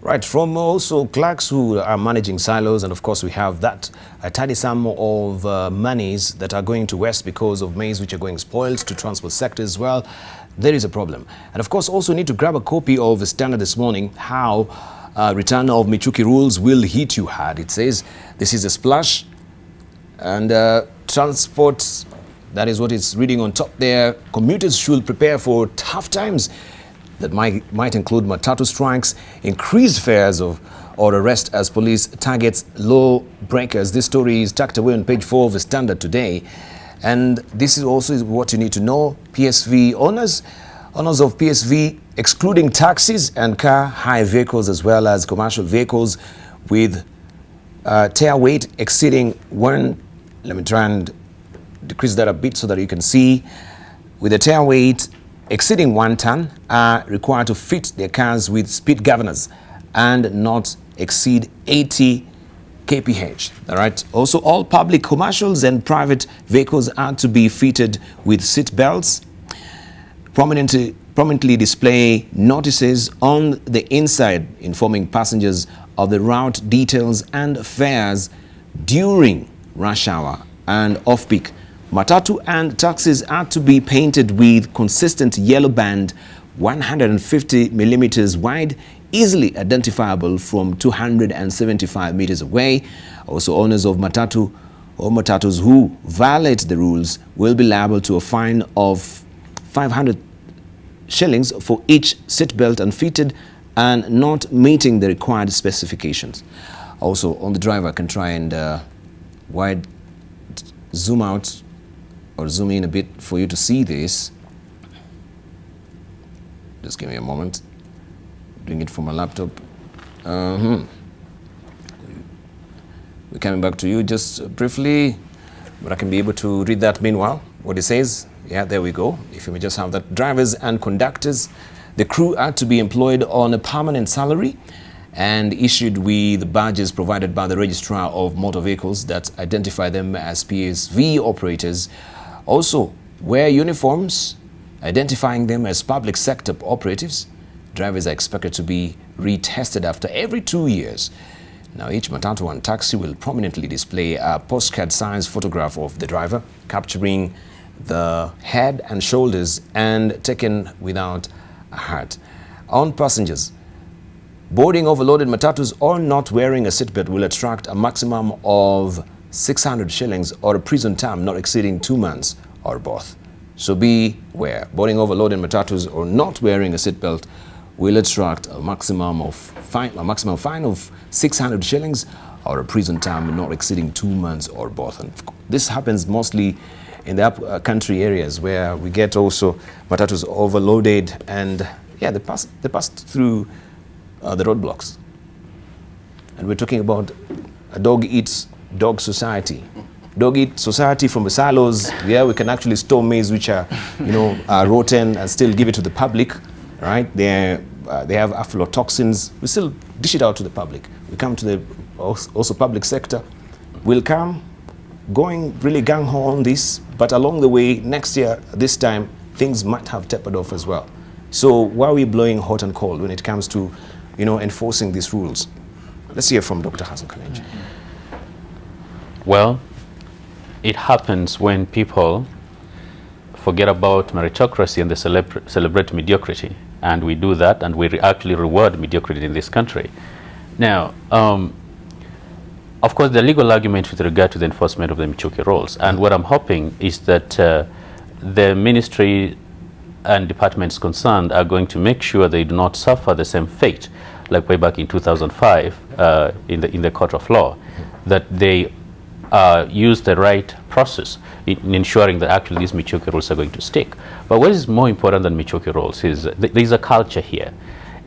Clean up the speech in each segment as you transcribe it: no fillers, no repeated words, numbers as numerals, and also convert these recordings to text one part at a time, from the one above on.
Right, from also clerks who are managing silos, and of course we have that a tidy sum of monies that are going to waste because of maize which are going spoiled to transport sector as well. There is a problem. And of course also need to grab a copy of the Standard this morning, how return of Michuki rules will hit you hard. It says this is a splash, and transport, that is what it's reading on top there. Commuters should prepare for tough times. That might include Matatus strikes, increased fares or arrest as police targets law breakers. This story is tucked away on page 4 of the Standard today. And this is also what you need to know. PSV owners of PSV, excluding taxis and car hire vehicles as well as commercial vehicles with tare weight exceeding one. Let me try and decrease that a bit so that you can see. With a tare weight exceeding 1 ton are required to fit their cars with speed governors and not exceed 80 kph. All right. Also, all public, commercials and private vehicles are to be fitted with seat belts. Prominently display notices on the inside informing passengers of the route details and fares during rush hour and off-peak. Matatu and taxis are to be painted with consistent yellow band 150 millimeters wide, easily identifiable from 275 meters away. Also, owners of Matatu or Matatus who violate the rules will be liable to a fine of 500 shillings for each seatbelt unfitted and not meeting the required specifications. Also, on the driver can try and wide zoom out or zoom in a bit for you to see this. Just give me a moment. Doing it from my laptop. We're coming back to you just briefly, but I can be able to read that meanwhile. What it says, yeah, there we go. If you may just have that. Drivers and conductors, the crew are to be employed on a permanent salary and issued with badges provided by the registrar of motor vehicles that identify them as PSV operators. Also, wear uniforms identifying them as public sector operatives. Drivers are expected to be retested after every 2 years. Now, each Matatu and taxi will prominently display a postcard-sized photograph of the driver, capturing the head and shoulders and taken without a hat. On passengers, boarding overloaded Matatus or not wearing a seatbelt will attract a maximum of 600 shillings or a prison term not exceeding 2 months or both. So beware. Boarding overloaded Matatus or not wearing a seatbelt will attract a maximum fine of 600 shillings or a prison term not exceeding 2 months or both. And this happens mostly in the up country areas where we get also Matatus overloaded, and yeah, they pass through the roadblocks. And we're talking about a dog eats dog society. Dog eat society from the silos, where we can actually store maize which are, are rotten and still give it to the public, right? They have aflatoxins. We still dish it out to the public. We come to the also public sector. We'll come going really gung-ho on this, but along the way, next year, this time, things might have tapered off as well. So why are we blowing hot and cold when it comes to, enforcing these rules? Let's hear from Dr. Hassan Kaleji. Well, it happens when people forget about meritocracy and they celebrate mediocrity. And we do that, and we actually reward mediocrity in this country. Now, of course, the legal argument with regard to the enforcement of the Michuki rules, and what I'm hoping is that the ministry and departments concerned are going to make sure they do not suffer the same fate like way back in 2005 in the court of law, that they use the right process in ensuring that actually these Michuki rules are going to stick. But what is more important than Michuki rules is there's a culture here.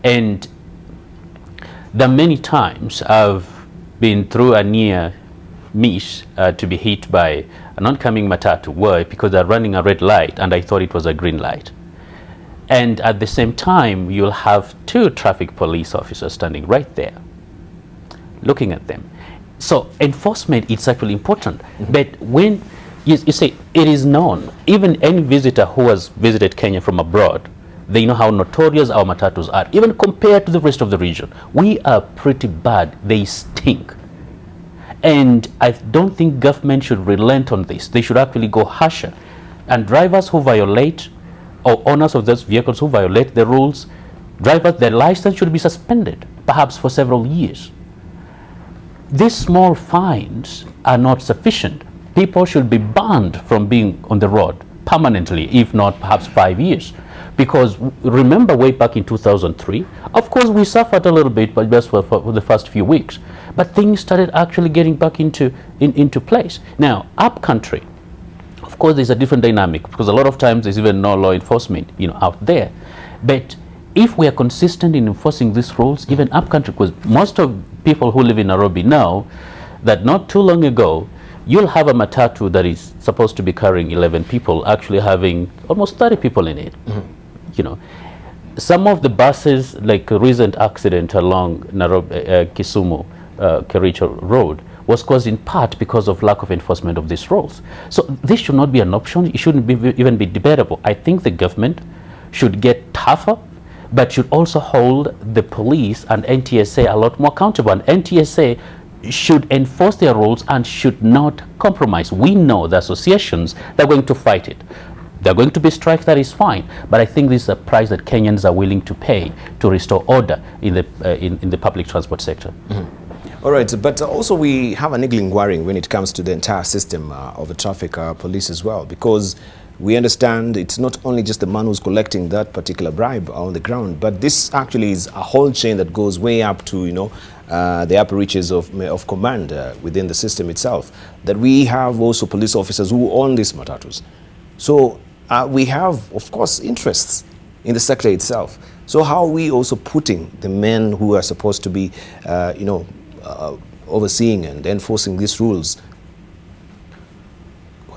And there are many times I've been through a near miss to be hit by an oncoming Matatu. Why? Because they're running a red light and I thought it was a green light. And at the same time, you'll have 2 traffic police officers standing right there, looking at them. So enforcement is actually important. But when you say it is known, even any visitor who has visited Kenya from abroad They know how notorious our Matatus are, even compared to the rest of the region. We are pretty bad. They stink. And I don't think government should relent on this. They should actually go harsher. And drivers who violate, or owners of those vehicles who violate the rules, their license should be suspended, perhaps for several years. These small fines are not sufficient. People should be banned from being on the road permanently, if not perhaps 5 years. Because remember way back in 2003, of course we suffered a little bit, but just for the first few weeks. But things started actually getting back into place. Now, up country, of course there's a different dynamic, because a lot of times there's even no law enforcement, out there. But if we are consistent in enforcing these rules, even up country, because most of people who live in Nairobi know that not too long ago, you'll have a matatu that is supposed to be carrying 11 people, actually having almost 30 people in it. Some of the buses, like a recent accident along Nairobi, Kisumu, Kericho Road, was caused in part because of lack of enforcement of these rules. So this should not be an option. It shouldn't even be debatable. I think the government should get tougher, but should also hold the police and NTSA a lot more accountable. And NTSA should enforce their rules and should not compromise. We know the associations, they're going to fight it. They're going to be strikes, that is fine. But I think this is a price that Kenyans are willing to pay to restore order in the public transport sector. All right, but also we have a niggling worry when it comes to the entire system of the traffic police as well, because we understand it's not only just the man who's collecting that particular bribe on the ground, but this actually is a whole chain that goes way up to, the upper reaches of command within the system itself, that we have also police officers who own these matatus. So we have, of course, interests in the sector itself. So how are we also putting the men who are supposed to be, overseeing and enforcing these rules,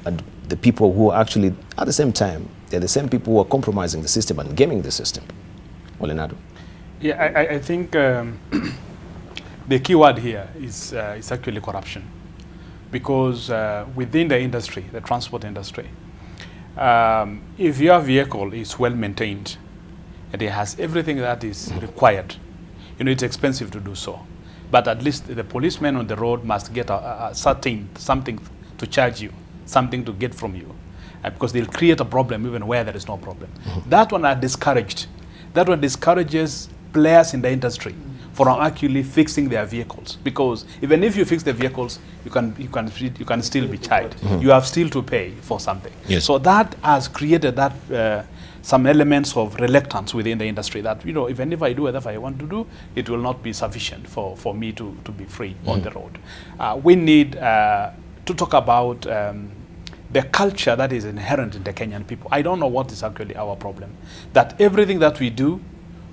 and the people who are actually, at the same time, they're the same people who are compromising the system and gaming the system? Olenado. Yeah, I think the key word here is actually corruption, because within the industry, the transport industry, if your vehicle is well maintained and it has everything that is required, it's expensive to do so. But at least the policeman on the road must get a certain something to charge you, something to get from you, because they'll create a problem even where there is no problem. That one are discouraged. That one discourages players in the industry from actually fixing their vehicles, because even if you fix the vehicles, you can still be charged. You have still to pay for something. Yes. So that has created that some elements of reluctance within the industry, that even if I do whatever I want to do, it will not be sufficient for me to be free on the road. We need to talk about the culture that is inherent in the Kenyan people. I don't know what is actually our problem, that everything that we do,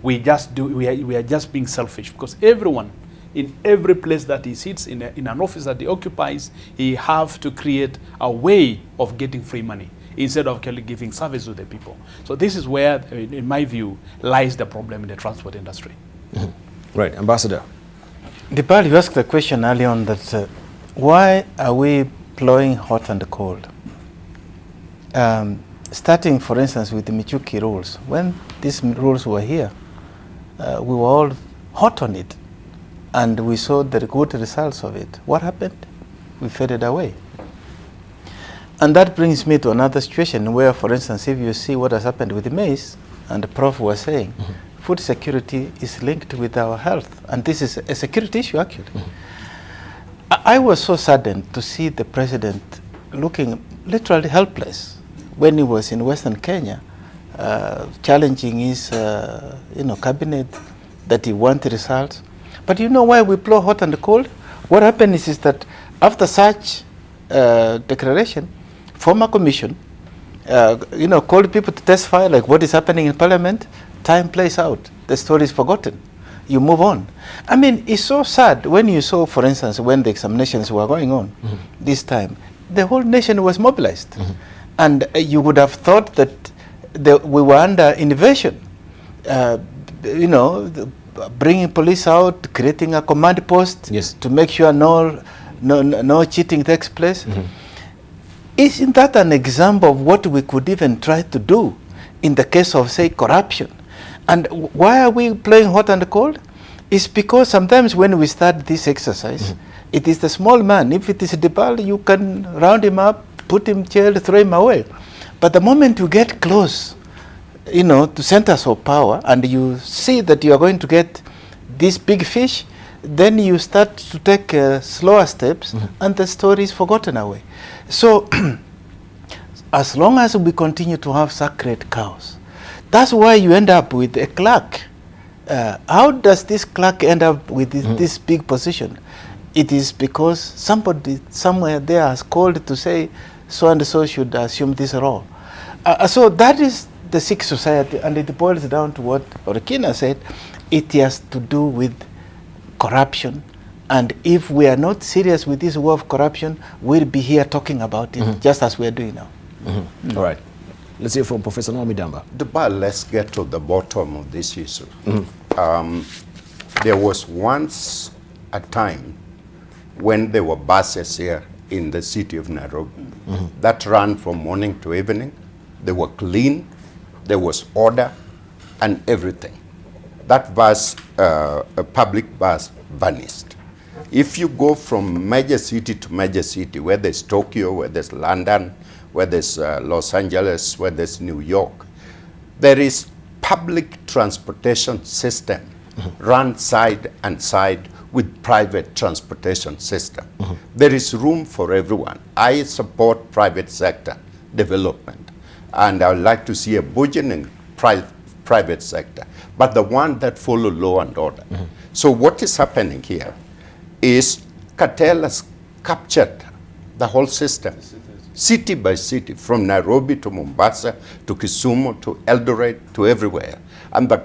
we are just being selfish, because everyone in every place that he sits in an office that he occupies, he have to create a way of getting free money instead of actually giving service to the people. So this is where, in my view, lies the problem in the transport industry. Right, Ambassador. Dipal, you asked the question early on that why are we plowing hot and cold? Starting, for instance, with the Michuki rules. When these rules were here, we were all hot on it, and we saw the good results of it. What happened? We faded away. And that brings me to another situation where, for instance, if you see what has happened with the maize, and the Prof was saying, food security is linked with our health, and this is a security issue, actually. I was so saddened to see the president looking literally helpless when he was in Western Kenya, challenging his cabinet that he wanted results. But you know why we blow hot and cold? What happened is that after such declaration, former commission, called people to testify, like what is happening in parliament. Time plays out. The story is forgotten. You move on. I mean, it's so sad when you saw, for instance, when the examinations were going on this time, the whole nation was mobilized. And you would have thought that we were under invasion. Bringing police out, creating a command post to make sure no cheating takes place. Isn't that an example of what we could even try to do in the case of, say, corruption. And why are we playing hot and cold? It's because sometimes when we start this exercise, it is the small man. If it is Depal, you can round him up, put him in jail, throw him away. But the moment you get close, you know, to centers of power, and you see that you are going to get this big fish, then you start to take slower steps, and the story is forgotten away. So, as long as we continue to have sacred cows, that's why you end up with a clerk. How does this clerk end up with this big position? It is because somebody somewhere there has called to say so and so should assume this role. So that is the Sikh society, and it boils down to what Orkina said. It has to do with corruption, and if we are not serious with this war of corruption, we'll be here talking about it just as we are doing now. All right. Let's hear from Professor Naomi Damba. Let's get to the bottom of this issue. There was once a time when there were buses here in the city of Nairobi that ran from morning to evening. They were clean, there was order and everything. That bus, a public bus, vanished. If you go from major city to major city, where there's Tokyo, where there's London, where there's Los Angeles, where there's New York, there is public transportation system run side and side with private transportation system. There is room for everyone. I support private sector development, and I would like to see a burgeoning private sector, but the one that follow law and order. So what is happening here is Cartel has captured the whole system, city by city, from Nairobi to Mombasa to Kisumu to Eldoret to everywhere. And the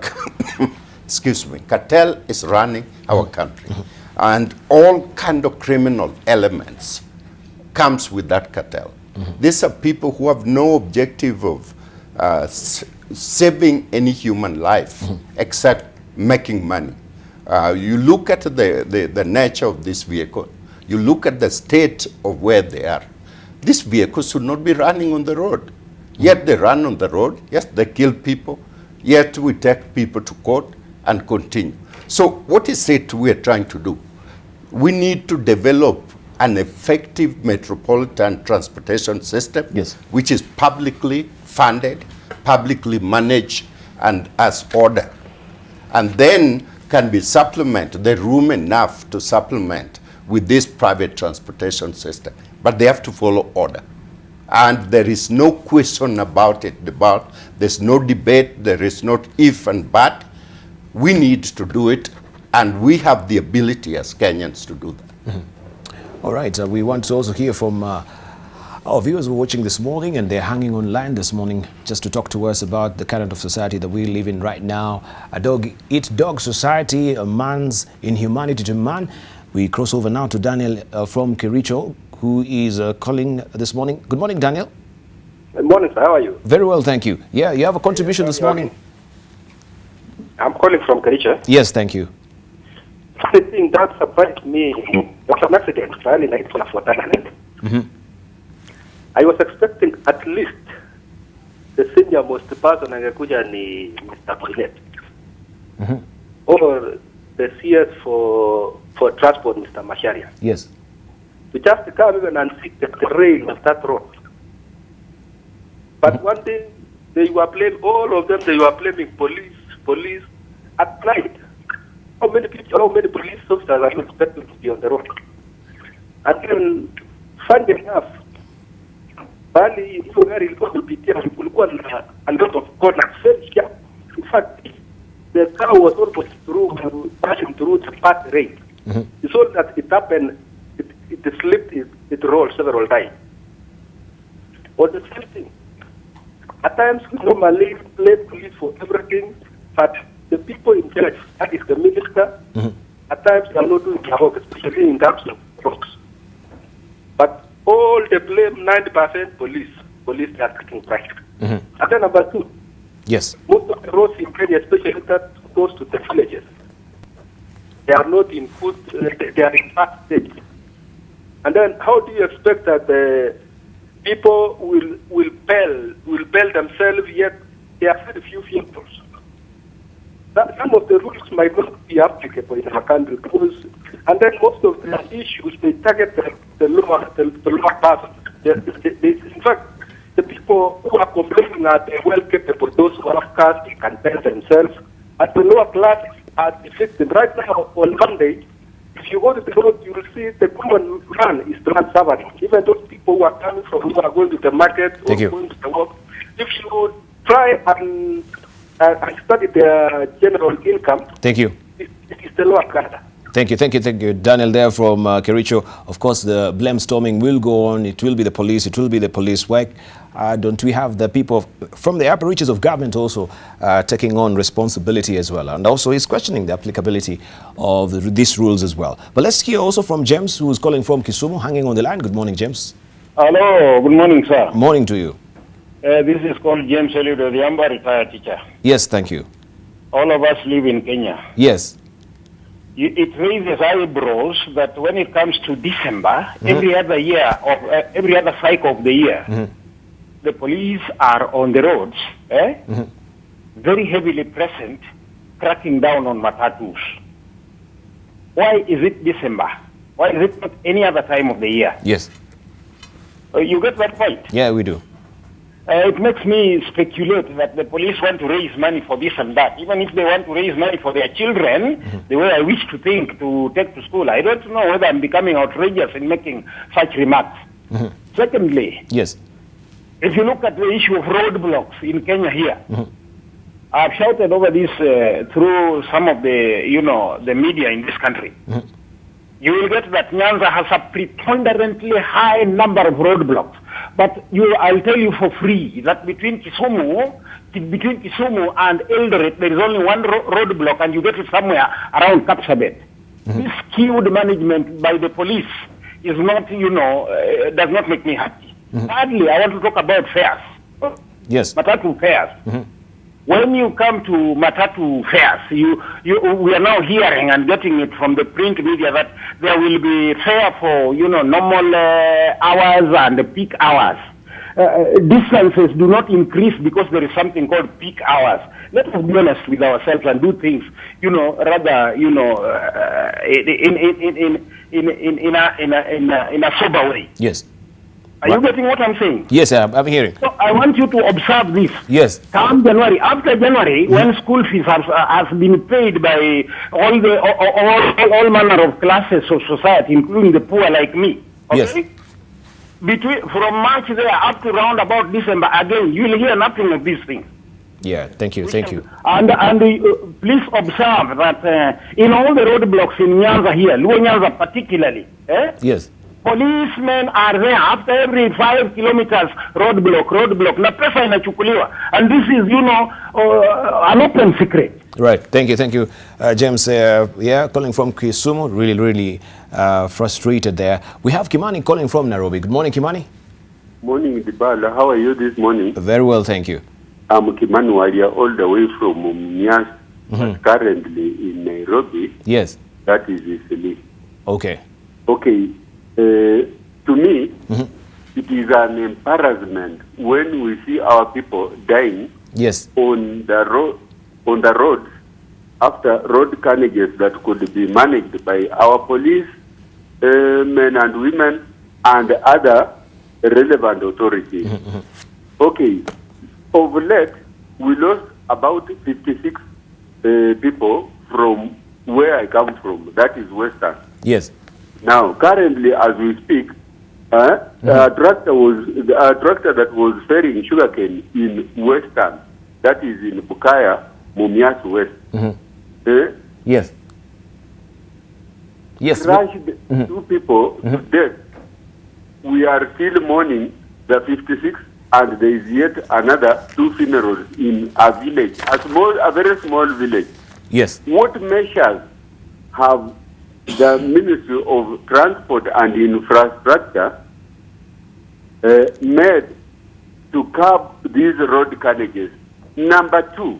excuse me, Cartel is running our country. And all kind of criminal elements comes with that cartel. These are people who have no objective of saving any human life except making money. You look at the nature of this vehicle, you look at the state of where they are. These vehicles should not be running on the road. Yet they run on the road, yes, they kill people, yet we take people to court and continue. So what is it we are trying to do? We need to develop an effective metropolitan transportation system, which is publicly funded, publicly managed, and as order. And then can be supplemented, there's room enough to supplement with this private transportation system. But they have to follow order. And there is no question about it. There's no debate, there is not if and but. We need to do it, and we have the ability as Kenyans to do that. All right, we want to also hear from our viewers who are watching this morning, and they're hanging online this morning just to talk to us about the kind of society that we live in right now. A dog-eat-dog society, a man's inhumanity to man. We cross over now to Daniel from Kericho, who is calling this morning. Good morning, Daniel. Good morning, sir. How are you? Very well, thank you. Yeah, you have a contribution this morning. I'm calling from Kericho. Yes, thank you. The thing that surprised me was an accident early night for Fort Ternan. I was expecting at least the senior most person angekuja ni Mr. Boynet. Or the CS for transport, Mr. Masharia. Yes. We just come even and sit at the rail of that road. But one day, they were blaming, all of them, they were blaming police at night. How many police officers are you expecting to be on the road? And then, funny enough, bali hiyo gari ilikuwa kupitia, kulikuwa na a lot of corners, very sharp. In fact, the car was almost passing through the path rail. It's all that it happened, it slipped, it rolled several times. Or the same thing. At times, we normally blame police for everything, but the people in charge, that is the minister, at times they are not doing their work, especially in terms of roads. But all the blame, 90% police are taking pride. And then number two, yes, most of the roads in Kenya, especially that goes to the villages, they are not in good, they are in bad state. And then how do you expect that the people will bail themselves, yet there are very few vehicles. Some of the rules might not be applicable in our country because, and then most of the issues, they target the lower person. In fact, the people who are complaining are the well-capable, those who have cars, they can pay themselves. At the lower class are the victim. Right now, on Monday, if you go to the road, you will see the common man is the one suffering. Even those people who are coming from, who are going to the market or going to the work, if you try and study their general income, Thank you. it is the lower class. Thank you, Daniel there from Kericho. Of course, the blame storming will go on. It will be the police. It will be the police work. Don't we have the people from the upper reaches of government also taking on responsibility as well? And also he's questioning the applicability of these rules as well. But let's hear also from James, who is calling from Kisumu, hanging on the line. Good morning, James. Hello, good morning, sir. Morning to you. This is called James Eliud Odhiambo, retired teacher. Yes, thank you. All of us live in Kenya. Yes. It raises eyebrows that when it comes to December, every other year, every other cycle of the year, the police are on the roads, very heavily present, cracking down on Matatus. Why is it December? Why is it not any other time of the year? Yes. You get that point? Yeah, we do. It makes me speculate that the police want to raise money for this and that. Even if they want to raise money for their children, the way I wish to think to take to school, I don't know whether I'm becoming outrageous in making such remarks. Secondly, yes, if you look at the issue of roadblocks in Kenya here, I've shouted over this through some of the, the media in this country. You will get that Nyanza has a preponderantly high number of roadblocks. But I'll tell you for free that between Kisumu and Eldoret, there is only one roadblock, and you get it somewhere around Kapsabet. This skewed management by the police is not, does not make me happy. Thirdly, I want to talk about fares. yes, Matatu fares. When you come to Matatu fares, we are now hearing and getting it from the print media that there will be fare for, normal hours and peak hours. Distances do not increase because there is something called peak hours. Let us be honest with ourselves and do things, rather, in a sober way. yes. Are you getting what I'm saying? Yes, I'm hearing. So I want you to observe this. Yes. Come January, after January, when school fees has been paid by all manner of classes of society, including the poor like me. Okay? Yes. From March there up to round about December, again, you will hear nothing of these things. Yeah, thank you, thank you. And please observe that in all the roadblocks in Nyanza here, Luo Nyanza particularly, Yes. policemen are there after every 5 kilometers roadblock. Na pesa inachukuliwa. And this is, an open secret. Right. Thank you, James. Calling from Kisumu, really frustrated there. We have Kimani calling from Nairobi. Good morning, Kimani. Morning, Dibala. How are you this morning? Very well, thank you. I'm Kimani Walia, all the way from Mumias, currently in Nairobi. Yes. That is Isili. Okay. Okay. To me, it is an embarrassment when we see our people dying Yes. on the road after road carnages that could be managed by our police, men and women, and other relevant authorities. Okay, of late, we lost about 56 people from where I come from, that is Western. Yes. Now, currently, as we speak, a tractor that was ferrying sugarcane in Western, that is in Bukaya, Mumias West. Yes. Yes. Crashed 2 people to death. We are still mourning the 56, and there is yet another 2 funerals in a village, a very small village. Yes. What measures have the Ministry of Transport and Infrastructure made to curb these road carnages? Number 2,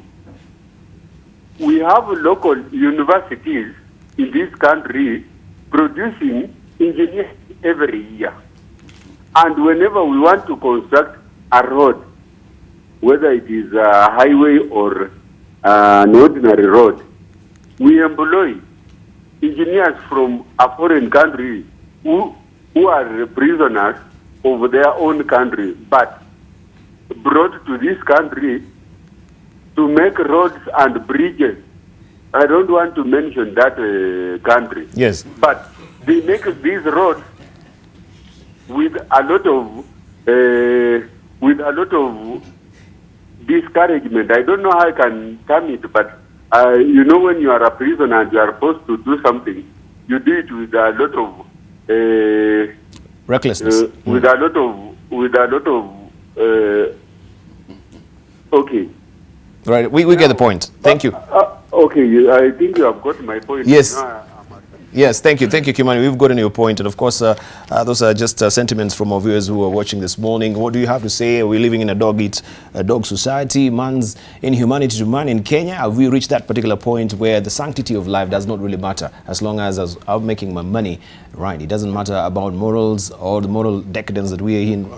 we have local universities in this country producing engineers every year. And whenever we want to construct a road, whether it is a highway or an ordinary road, we employ engineers from a foreign country who are prisoners of their own country, but brought to this country to make roads and bridges. I don't want to mention that country. Yes. But they make these roads with a lot of discouragement. I don't know how I can term it, but you know, when you are a prisoner and you are supposed to do something, you do it with a lot of recklessness. With a lot of okay. Right, we get the point. Thank you. Okay, I think you have got my point. Yes. Yes, thank you, Kimani. We've gotten your point, and of course, those are just sentiments from our viewers who are watching this morning. What do you have to say? Are we living in a dog society? Man's inhumanity to man in Kenya? Have we reached that particular point where the sanctity of life does not really matter as long as I'm making my money? Right, it doesn't matter about morals or the moral decadence that we are in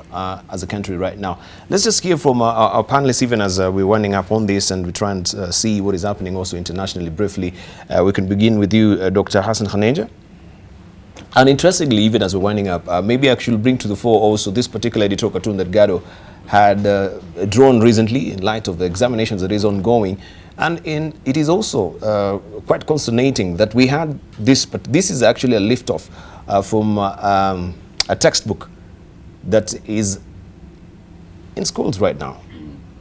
as a country right now. Let's just hear from our panelists, even as we're winding up on this, and we try and see what is happening also internationally briefly. We can begin with you, Dr. Hassan Khaneja. And interestingly, even as we're winding up, maybe I should bring to the fore also this particular editorial cartoon that Gado had drawn recently in light of the examinations that is ongoing. And it is also quite consternating that we had this, but this is actually a lift-off from a textbook that is in schools right now,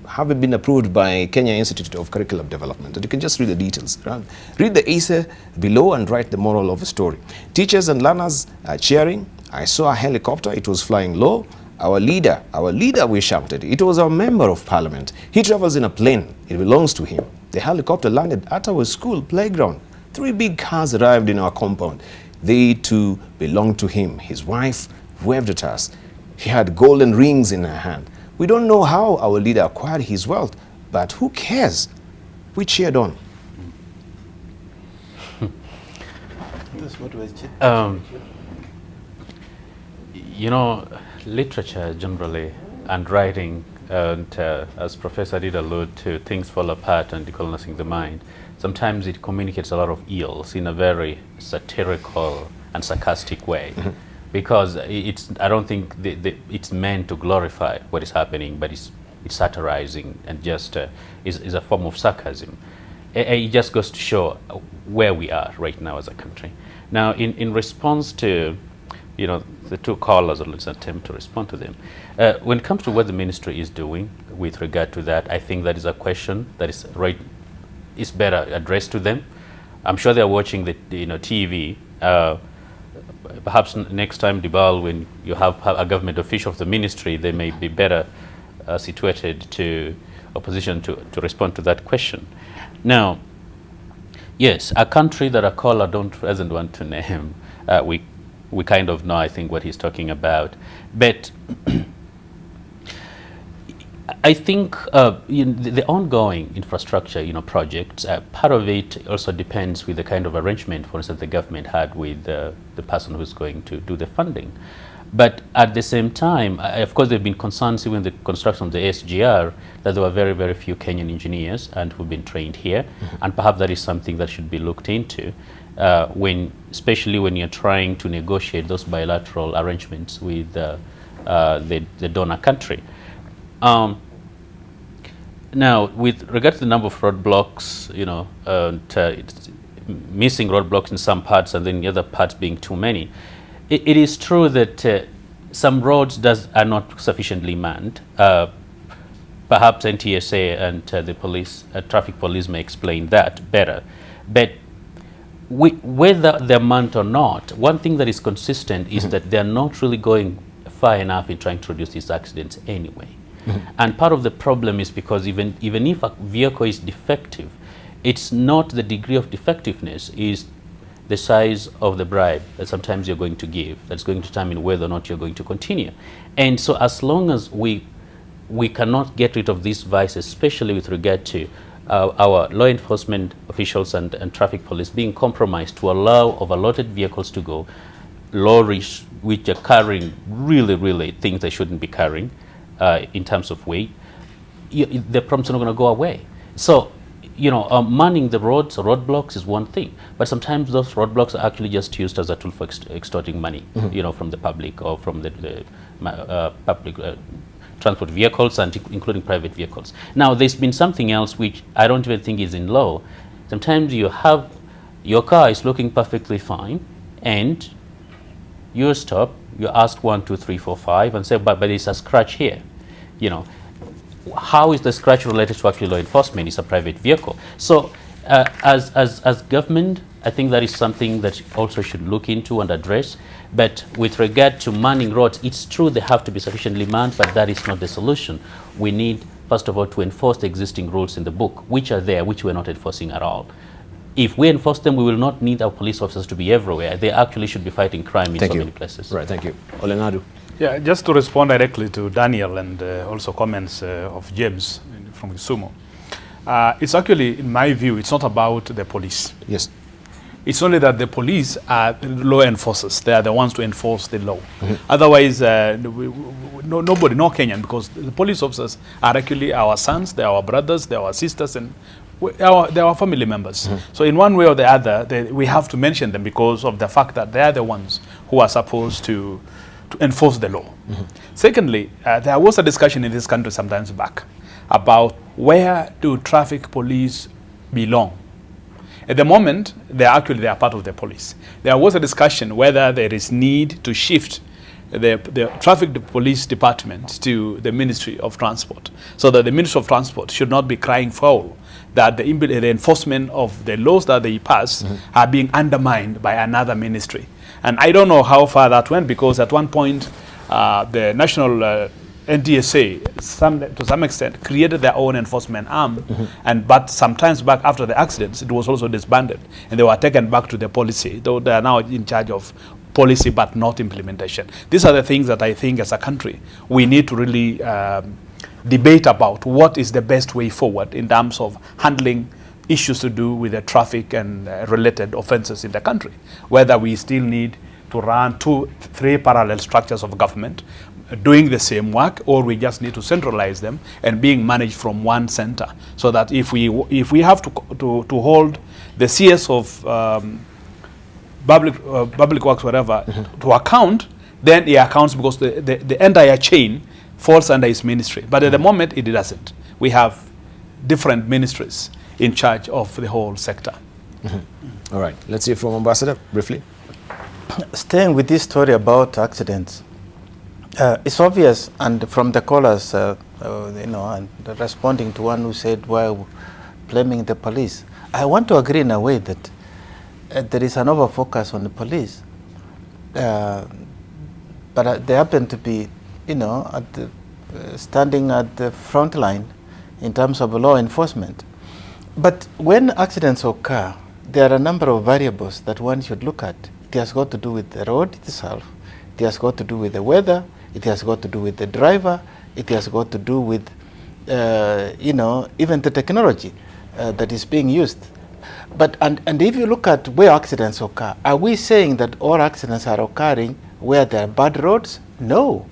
having been approved by Kenya Institute of Curriculum Development. And you can just read the details. Right? Read the essay below and write the moral of the story. Teachers and learners are cheering. I saw a helicopter. It was flying low. Our leader, we shouted. It was our member of parliament. He travels in a plane. It belongs to him. The helicopter landed at our school playground. 3 big cars arrived in our compound. They too belonged to him. His wife waved at us. She had golden rings in her hand. We don't know how our leader acquired his wealth, but who cares? We cheered on. That's what was you know, literature generally and writing, and as Professor did allude to, things fall apart and decolonizing the mind. Sometimes it communicates a lot of ills in a very satirical and sarcastic way. Because I don't think it's meant to glorify what is happening, but it's satirizing and just is a form of sarcasm. It just goes to show where we are right now as a country. Now, in response to, you know, the two callers, or let's attempt to respond to them. When it comes to what the ministry is doing with regard to that, I think that is a question that is better addressed to them. I'm sure they're watching the TV. Perhaps next time, Dibal, when you have a government official of the ministry, they may be better situated to opposition to respond to that question. Now, yes, a country that a caller doesn't want to name, we kind of know, I think, what he's talking about. But I think the ongoing infrastructure, projects, part of it also depends with the kind of arrangement, for instance, the government had with the person who's going to do the funding. But at the same time, of course, there have been concerns even in the construction of the SGR that there were very, very few Kenyan engineers and who've been trained here. And perhaps that is something that should be looked into, especially when you're trying to negotiate those bilateral arrangements with the donor country. Now, with regard to the number of roadblocks, missing roadblocks in some parts and then the other parts being too many, it is true that some roads are not sufficiently manned. Perhaps NTSA and the police, traffic police may explain that better. But whether they're manned or not, one thing that is consistent is that they're not really going far enough in trying to reduce these accidents anyway. And part of the problem is because even if a vehicle is defective, it's not the degree of defectiveness, is the size of the bribe that sometimes you're going to give that's going to determine whether or not you're going to continue. And so as long as we cannot get rid of these vices, especially with regard to our law enforcement officials and traffic police being compromised to allow overloaded vehicles to go, lorries which are carrying really things they shouldn't be carrying, in terms of weight, the problems are not going to go away. So, manning the roads or roadblocks is one thing, but sometimes those roadblocks are actually just used as a tool for extorting money, from the public or from the public transport vehicles, and including private vehicles. Now, there's been something else which I don't even think is in law. Sometimes you have your car is looking perfectly fine, and you stop, you ask 1, 2, 3, 4, 5, and say, but there's a scratch here. How is the scratch related to actual law enforcement? It's a private vehicle. So as government, I think that is something that also should look into and address. But with regard to manning roads, it's true they have to be sufficiently manned, but that is not the solution. We need, first of all, to enforce the existing rules in the book, which are there, which we're not enforcing at all. If we enforce them, we will not need our police officers to be everywhere. They actually should be fighting crime in many places. Right, thank you. Olenadu. Yeah, just to respond directly to Daniel and also comments of James from Kisumu. It's actually, in my view, it's not about the police. Yes. It's only that the police are law enforcers. They are the ones to enforce the law. Otherwise, nobody, no Kenyan, because the police officers are actually our sons, they are our brothers, they are our sisters, and they are our family members. So in one way or the other, we have to mention them because of the fact that they are the ones who are supposed to enforce the law. Secondly, there was a discussion in this country sometimes back about where do traffic police belong. At the moment, they are part of the police. There was a discussion whether there is need to shift the traffic police department to the Ministry of Transport, so that the Ministry of Transport should not be crying foul that the enforcement of the laws that they pass are being undermined by another ministry. And I don't know how far that went, because at one point, the national NTSA, to some extent, created their own enforcement arm, but sometimes back after the accidents, it was also disbanded, and they were taken back to the policy, though they are now in charge of policy but not implementation. These are the things that I think as a country we need to really debate about what is the best way forward in terms of handling issues to do with the traffic and related offenses in the country, whether we still need to run 2, 3 parallel structures of government doing the same work, or we just need to centralize them and being managed from one center, so that if we have to hold the CS of public works, whatever, to account, then he accounts, because the entire chain falls under his ministry. But at the moment, it doesn't. We have different ministries in charge of the whole sector. All right, let's hear from Ambassador briefly. Staying with this story about accidents, it's obvious, and from the callers, and responding to one who said, why blaming the police? I want to agree in a way that there is an over-focus on the police, but they happen to be, standing at the front line in terms of law enforcement. But when accidents occur, there are a number of variables that one should look at. It has got to do with the road itself, it has got to do with the weather, it has got to do with the driver, it has got to do with, even the technology that is being used. But and if you look at where accidents occur, are we saying that all accidents are occurring where there are bad roads? No.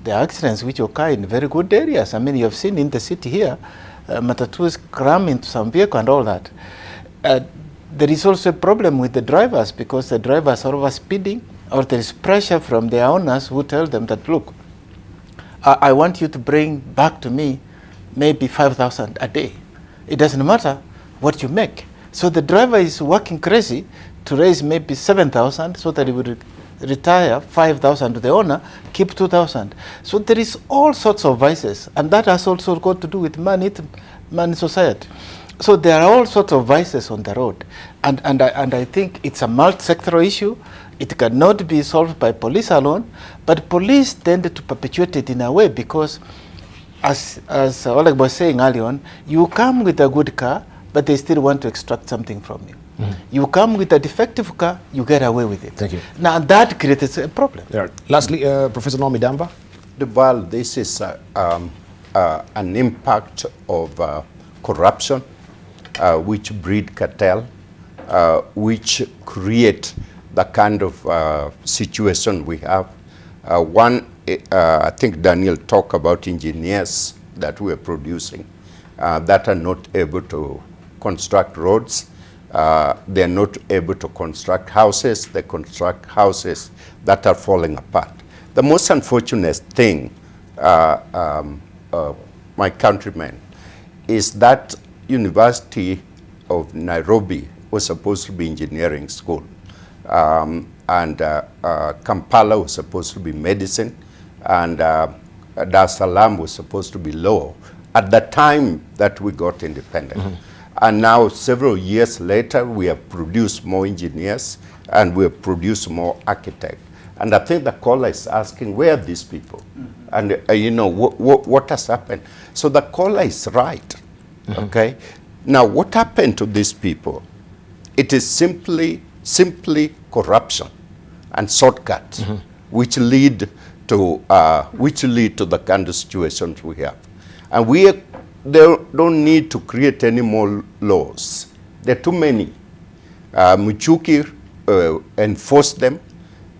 There are accidents which occur in very good areas. I mean, you have seen in the city here, Matatus cram into some vehicle and all that. There is also a problem with the drivers, because the drivers are over speeding, or there is pressure from their owners who tell them that, look, I want you to bring back to me maybe 5,000 a day. It doesn't matter what you make. So the driver is working crazy to raise maybe 7,000 so that he would retire 5,000 to the owner, keep 2,000. So there is all sorts of vices, and that has also got to do with man society. So there are all sorts of vices on the road, and I think it's a multi-sectoral issue. It cannot be solved by police alone, but police tend to perpetuate it in a way, because as Oleg was saying earlier on, you come with a good car, but they still want to extract something from you. You come with a defective car, you get away with it. Thank you. Now that creates a problem. Yeah. Lastly, Professor Nomi Damba. Well, this is an impact of corruption, which breed cartel, which create the kind of situation we have. I think Daniel talked about engineers that we're producing that are not able to construct roads. They're not able to construct houses. They construct houses that are falling apart. The most unfortunate thing, my countrymen, is that University of Nairobi was supposed to be engineering school. And Kampala was supposed to be medicine, and Dar es Salaam was supposed to be law at the time that we got independent. And now, several years later, we have produced more engineers and we have produced more architects. And I think the caller is asking, where are these people? And you know, what has happened? So the caller is right, okay? Now, what happened to these people? It is simply corruption and shortcuts, which lead to the kind of situations we have. And they don't need to create any more laws. There are too many. Michuki enforced them,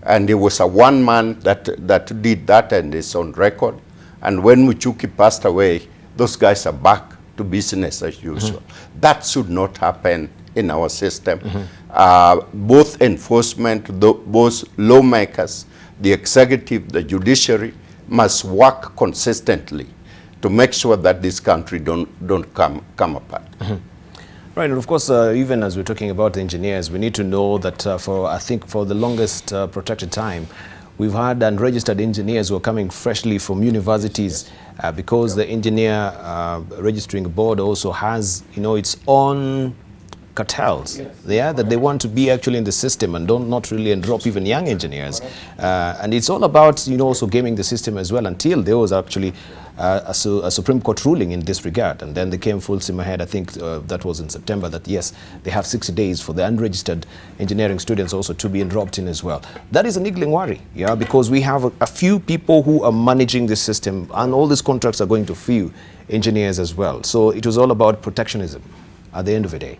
and there was a one man that did that, and it's on record. And when Michuki passed away, those guys are back to business as usual. That should not happen in our system. Both enforcement, both lawmakers, the executive, the judiciary must work consistently to make sure that this country don't come apart. Right, and of course, even as we're talking about the engineers, we need to know that I think for the longest protracted time, we've had unregistered engineers who are coming freshly from universities because the engineer registering board also has, you know, its own cartels, that they want to be actually in the system and not really drop even young engineers. And it's all about, you know, also gaming the system as well, until there was actually a Supreme Court ruling in this regard. And then they came full steam ahead. I think that was in September, that yes, they have 60 days for the unregistered engineering students also to be dropped in as well. That is a niggling worry, because we have a few people who are managing the system, and all these contracts are going to few engineers as well. So it was all about protectionism at the end of the day.